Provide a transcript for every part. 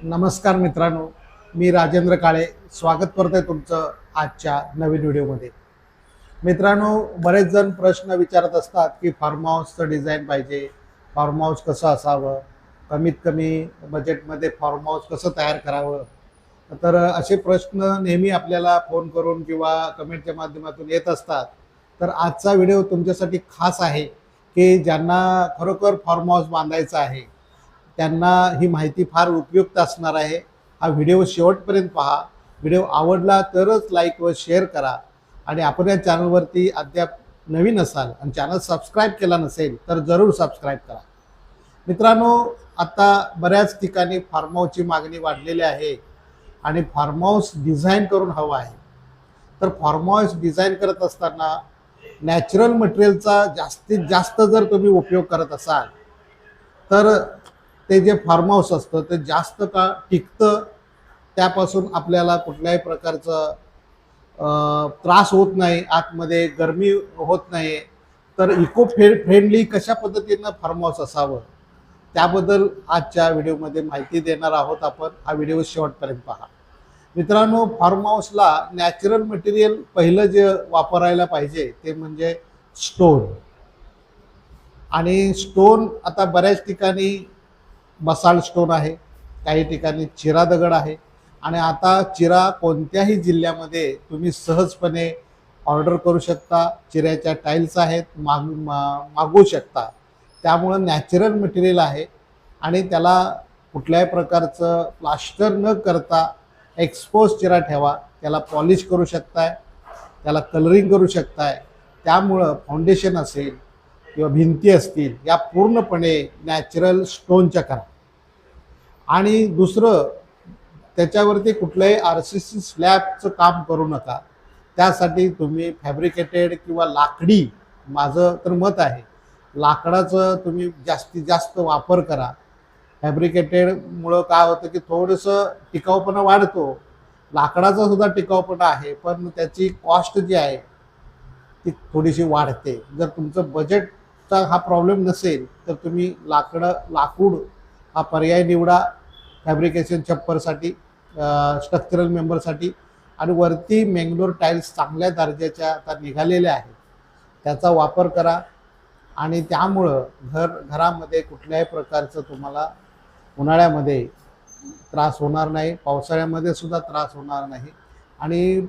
नमस्कार मित्रांनो, मी राजेंद्र काळे स्वागत करतोय तुमचं आजच्या नवीन व्हिडिओमध्ये. मित्रांनो, बरेच जण प्रश्न विचारत असतात की फार्म हाऊसचं डिझाईन पाहिजे, फार्म हाऊस कसं असावं, कमीत कमी बजेटमध्ये फार्म हाऊस कसं तयार करावं. तर असे प्रश्न नेहमी आपल्याला फोन करून किंवा कमेंटच्या माध्यमातून येत असतात. तर आजचा व्हिडिओ तुमच्यासाठी खास आहे की ज्यांना खरोखर फार्म हाऊस बांधायचं आहे, त्यांना ही माहिती फार उपयुक्त असणार आहे. हा व्हिडिओ शेवटपर्यंत पहा. व्हिडिओ आवडला तरच लाईक व शेअर करा. आणि आपण या चॅनलवरती अद्याप नवीन असाल आणि चॅनल सबस्क्राईब केला नसेल तर जरूर सबस्क्राईब करा. मित्रांनो, आता बऱ्याच ठिकाणी फार्म हाऊसची मागणी वाढलेली आहे आणि फार्म हाऊस डिझाईन करून हवं आहे. तर फार्म हाऊस डिझाईन करत असताना नॅचरल मटेरियलचा जास्तीत जास्त जर तुम्ही उपयोग करत असाल तर ते जे फार्म हाऊस असतं ते जास्त काळ टिकतं. त्यापासून आपल्याला कुठल्याही प्रकारचं त्रास होत नाही, आतमध्ये गरमी होत नाही. तर फ्रेंडली कशा पद्धतीनं फार्म हाऊस असावं त्याबद्दल आजच्या व्हिडिओमध्ये माहिती देणार आहोत आपण. हा व्हिडिओ शेवटपर्यंत पहा. मित्रांनो, फार्म हाऊसला नॅचरल मटेरियल पहिलं जे वापरायला पाहिजे ते म्हणजे स्टोन. आणि स्टोन आता बऱ्याच ठिकाणी बसाल्ट स्टोन आहे, काही ठिकाणी चिरा दगड आहे. आणि आता चिरा कोणत्याही जिल्ह्यामध्ये तुम्ही सहजपणे ऑर्डर करू शकता. चिऱ्याच्या टाईल्स आहेत, मागवू शकता. त्यामुळं नॅचरल मटेरियल आहे आणि त्याला कुठल्याही प्रकारचं प्लास्टर न करता एक्सपोज चिरा ठेवा. त्याला पॉलिश करू शकताय, त्याला कलरिंग करू शकताय. त्यामुळं फाउंडेशन असेल किंवा भिंती असतील या पूर्णपणे नॅचरल स्टोनच्या करा. आणि दुसरं, त्याच्यावरती कुठल्याही RCC स्लॅबचं काम करू नका. त्यासाठी तुम्ही फॅब्रिकेटेड किंवा लाकडी, माझं तर मत आहे लाकडाचं तुम्ही जास्तीत जास्त वापर करा. फॅब्रिकेटेडमुळं काय होतं की थोडंसं टिकाऊपणा वाढतो. लाकडाचा सुद्धा टिकाऊपणा आहे, पण त्याची कॉस्ट जी आहे ती थोडीशी वाढते. जर तुमचं बजेटचा हा प्रॉब्लेम नसेल तर तुम्ही लाकूड हा पर्याय निवडा फॅब्रिकेशन छप्परसाठी, स्ट्रक्चरल मेंबरसाठी. आणि वरती मँगलोर टाईल्स चांगल्या दर्जाच्या आता निघालेल्या आहेत, त्याचा वापर करा. आणि त्यामुळं घरामध्ये कुठल्याही प्रकारचं तुम्हाला उन्हाळ्यामध्ये त्रास होणार नाही, पावसाळ्यामध्ये सुद्धा त्रास होणार नाही. आणि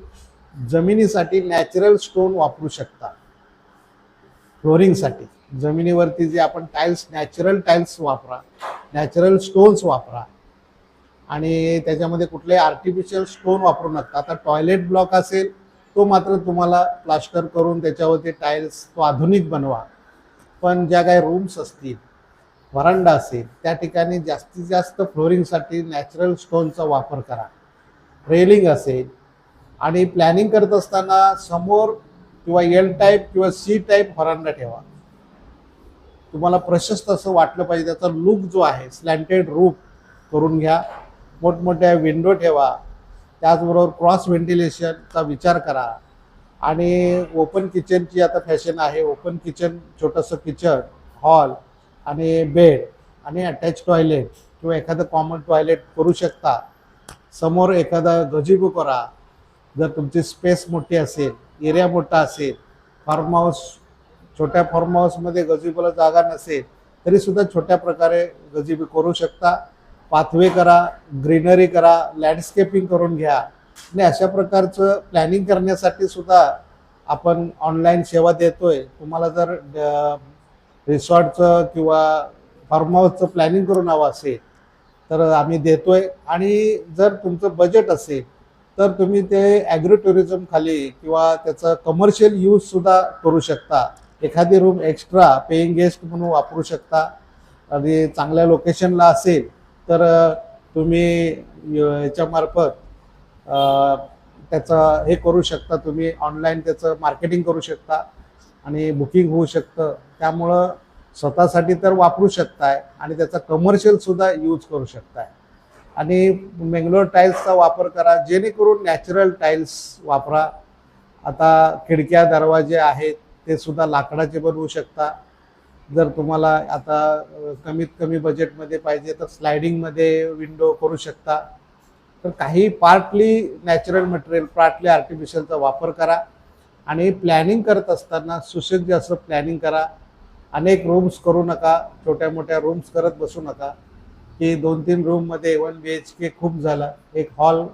जमिनीसाठी नॅचरल स्टोन वापरू शकता. फ्लोरिंगसाठी जमिनीवरती जे आपण टाईल्स, नॅचरल टाईल्स वापरा, नॅचरल स्टोन्स वापरा. आणि त्याच्यामध्ये कुठले आर्टिफिशियल स्टोन वापरू नका. आता टॉयलेट ब्लॉक असेल तो मात्र तुम्हाला प्लास्टर करून त्याच्यावरती टाईल्स तो आधुनिक बनवा. पण ज्या काही रूम्स असतील, व्हरांडा असेल, त्या ठिकाणी जास्तीत जास्त फ्लोरिंगसाठी नॅचरल स्टोनचा वापर करा. रेलिंग असेल आणि प्लॅनिंग करत असताना समोर किंवा L टाईप किंवा C टाईप व्हरांडा ठेवा. तुम्हाला प्रशस्त असं वाटलं पाहिजे, त्याचा लुक जो आहे स्लॅन्टेड रूफ करून घ्या. मोठमोठ्या विंडो ठेवा. त्याचबरोबर क्रॉस व्हेंटिलेशनचा विचार करा. आणि ओपन किचनची आता फॅशन आहे. ओपन किचन, छोटंसं किचन, हॉल आणि बेड आणि अटॅच टॉयलेट किंवा एखादं कॉमन टॉयलेट करू शकता. समोर एखादा गजिबो करा. जर तुमची स्पेस मोठी असेल, एरिया मोठा असेल, फार्म हाऊस छोट्या फार्म हाऊसमध्ये गजिबोला जागा नसेल तरीसुद्धा छोट्या प्रकारे गजिबो करू शकता. पाथवे करा, ग्रीनरी करा, लँडस्केपिंग करून घ्या. आणि अशा प्रकारचं प्लॅनिंग करण्यासाठी सुद्धा आपण ऑनलाईन सेवा देतोय. तुम्हाला जर रिसॉर्टचं किंवा फार्म हाऊसचं प्लॅनिंग करून हवं असेल तर आम्ही देतोय. आणि जर तुमचं बजेट असेल तर तुम्ही ते ॲग्रो टुरिझम खाली किंवा त्याचं कमर्शियल यूजसुद्धा करू शकता. एखादी रूम एक्स्ट्रा पेईंग गेस्ट म्हणून वापरू शकता. आणि चांगल्या लोकेशनला असेल तर तुम्ही याच्यामार्फत त्याचं हे करू शकता. तुम्ही ऑनलाईन त्याचं मार्केटिंग करू शकता आणि बुकिंग होऊ शकतं. त्यामुळं स्वतःसाठी तर वापरू शकताय आणि त्याचा कमर्शियलसुद्धा यूज करू शकताय. आणि मँगलोर टाईल्सचा वापर करा, जेणेकरून नॅचरल टाईल्स वापरा. आता खिडक्या दरवाजे आहेत ते सुद्धा लाकडाचे बनवू शकता. जर तुम्हाला आता कमीत कमी बजेटमध्ये पाहिजे तर स्लायडिंगमध्ये विंडो करू शकता. तर काही पार्टली नॅचरल मटेरियल, पार्टली आर्टिफिशियलचा वापर करा आणि प्लॅनिंग करत असताना सुसज्ज असं प्लॅनिंग करा. अनेक रूम्स करू नका, छोट्या मोठ्या रूम्स करत बसू नका की 2-3 रूममध्ये 1 BHK खूप झालं. एक हॉल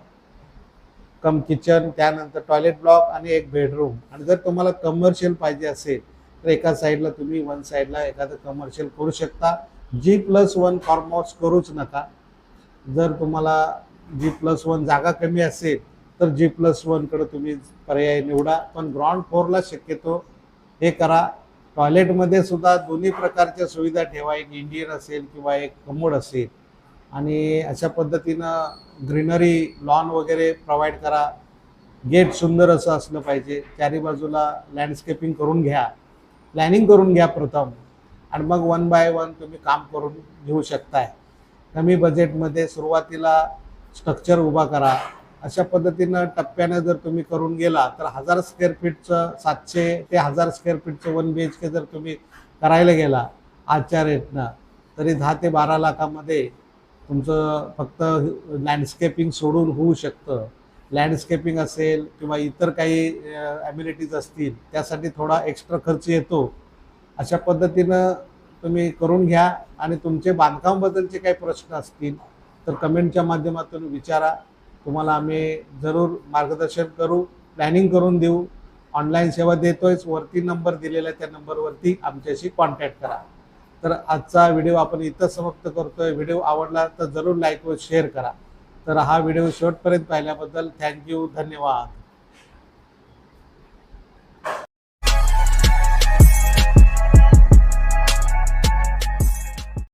कम किचन, त्यानंतर टॉयलेट ब्लॉक आणि एक बेडरूम. आणि जर तुम्हाला कमर्शियल पाहिजे असेल तर एका साईडला तुम्ही वन साईडला एखादं कमर्शियल करू शकता. G+1 फार्म हाऊस करूच नका. जर तुम्हाला G+1 जागा कमी असेल तर G+1 कडे तुम्ही पर्याय निवडा, पण ग्राउंड फ्लोअरला शक्यतो हे करा. टॉयलेटमध्ये सुद्धा दोन्ही प्रकारच्या सुविधा ठेवा, एक इंडियन असेल किंवा एक कमोड असेल. आणि अशा पद्धतीनं ग्रीनरी लॉन वगैरे प्रोव्हाइड करा. गेट सुंदर असं असलं पाहिजे. चारी बाजूला लँडस्केपिंग करून घ्या, प्लॅनिंग करून घ्या प्रथम, आणि मग 1 बाय 1 तुम्ही काम करून घेऊ शकताय. कमी बजेटमध्ये सुरुवातीला स्ट्रक्चर उभा करा. अशा पद्धतीनं टप्प्यानं जर तुम्ही करून गेला तर 1000 स्क्वेअर फीटचं 700 ते 1000 स्क्वेअर फीटचं 1 BHK जर तुम्ही करायला गेला आजच्या रेटनं, तरी 10 ते 12 लाखामध्ये तुमचं फक्त लँडस्केपिंग सोडून होऊ शकतं. लँडस्केपिंग असेल किंवा इतर काही ॲम्युनिटीज असतील त्यासाठी थोडा एक्स्ट्रा खर्च येतो. अशा पद्धतीनं तुम्ही करून घ्या. आणि तुमचे बांधकामाबद्दलचे काही प्रश्न असतील तर कमेंटच्या माध्यमातून विचारा. तुम्हाला आम्ही जरूर मार्गदर्शन करू, प्लॅनिंग करून देऊ. ऑनलाईन सेवा देतोयच, वरती नंबर दिलेला आहे, त्या नंबरवरती आमच्याशी कॉन्टॅक्ट करा. तर आजचा व्हिडिओ आपण इथं समाप्त करतोय. व्हिडिओ आवडला तर जरूर लाईक व शेअर करा. तर हा व्हिडिओ शेवटपर्यंत पाहिल्याबद्दल थँक्यू, धन्यवाद.